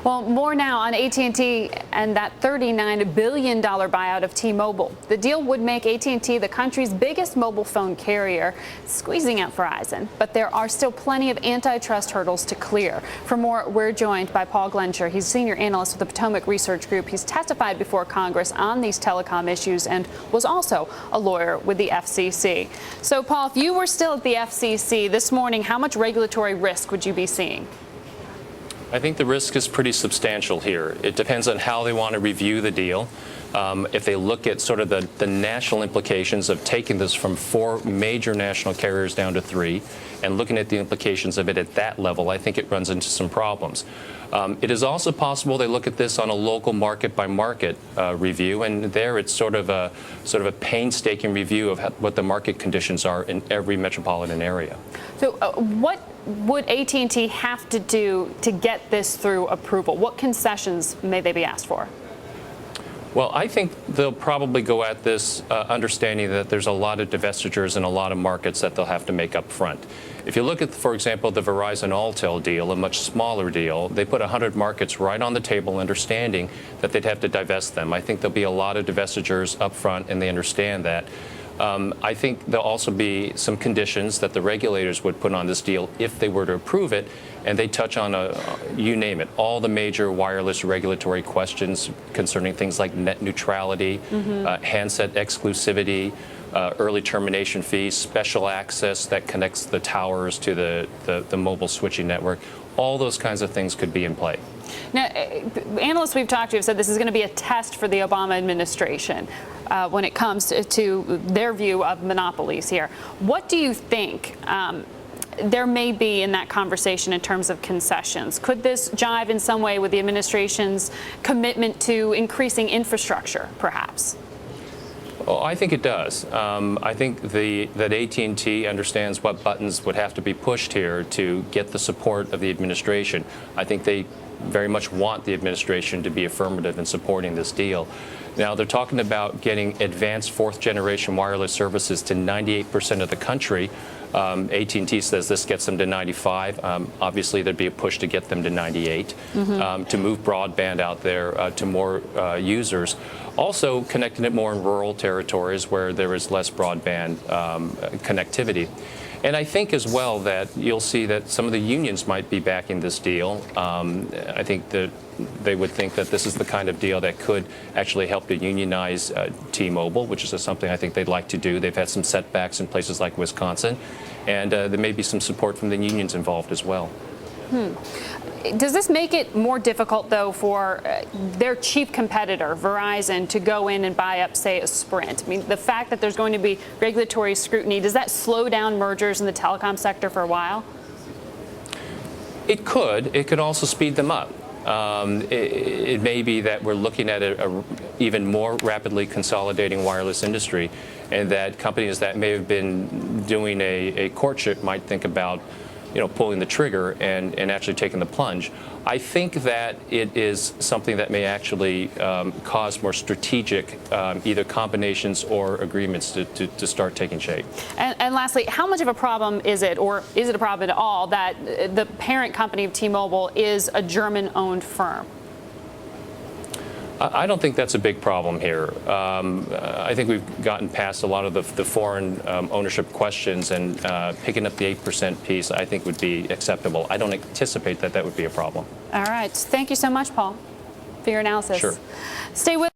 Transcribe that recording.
Well, more now on AT&T and that $39 billion buyout of T-Mobile. The deal would make AT&T the country's biggest mobile phone carrier, squeezing out Verizon. But there are still plenty of antitrust hurdles to clear. For more, we're joined by Paul Glenchur. He's senior analyst with the Potomac Research Group. He's testified before Congress on these telecom issues and was also a lawyer with the FCC. So, Paul, if you were still at the FCC this morning, how much regulatory risk would you be seeing? I think the risk is pretty substantial here. It depends on how they want to review the deal. If they look at sort of the national implications of taking this from 4 major national carriers down to 3 and looking at the implications of it at that level, I think it runs into some problems. It is also possible they look at this on a local market-by-market review, and there it's sort of a painstaking review of what the market conditions are in every metropolitan area. So what would AT&T have to do to get this through approval? What concessions may they be asked for? Well, I think they'll probably go at this understanding that there's a lot of divestitures in a lot of markets that they'll have to make up front. If you look at, for example, the Verizon Alltel deal, a much smaller deal, they put 100 markets right on the table, understanding that they'd have to divest them. I think there'll be a lot of divestitures up front, and they understand that. I think there'll also be some conditions that the regulators would put on this deal if they were to approve it, and they touch on, you name it, all the major wireless regulatory questions concerning things like net neutrality, handset exclusivity, early termination fees, special access that connects the towers to the mobile switching network. All those kinds of things could be in play. Now, analysts we've talked to have said this is going to be a test for the Obama administration when it comes to their view of monopolies here. What do you think there may be in that conversation in terms of concessions? Could this jive in some way with the administration's commitment to increasing infrastructure, perhaps? Well, I think it does. I think that AT&T understands what buttons would have to be pushed here to get the support of the administration. I think they very much want the administration to be affirmative in supporting this deal. Now, they're talking about getting advanced 4th-generation wireless services to 98% of the country. AT&T says this gets them to 95. Obviously, there'd be a push to get them to 98, to move broadband out there to more users. Also, connecting it more in rural territories where there is less broadband connectivity. And I think as well that you'll see that some of the unions might be backing this deal. I think that they would think that this is the kind of deal that could actually help to unionize T-Mobile, which is something I think they'd like to do. They've had some setbacks in places like Wisconsin, and there may be some support from the unions involved as well. Does this make it more difficult, though, for their chief competitor, Verizon, to go in and buy up, say, a Sprint? I mean, the fact that there's going to be regulatory scrutiny, does that slow down mergers in the telecom sector for a while? It could. It could also speed them up. It may be that we're looking at a even more rapidly consolidating wireless industry, and that companies that may have been doing a courtship might think about pulling the trigger and actually taking the plunge. I think that it is something that may actually cause more strategic either combinations or agreements to start taking shape. And lastly, how much of a problem is it, or is it a problem at all, that the parent company of T-Mobile is a German-owned firm? I don't think that's a big problem here. I think we've gotten past a lot of the foreign ownership questions, and picking up the 8% piece I think would be acceptable. I don't anticipate that would be a problem. All right. Thank you so much, Paul, for your analysis. Sure. Stay with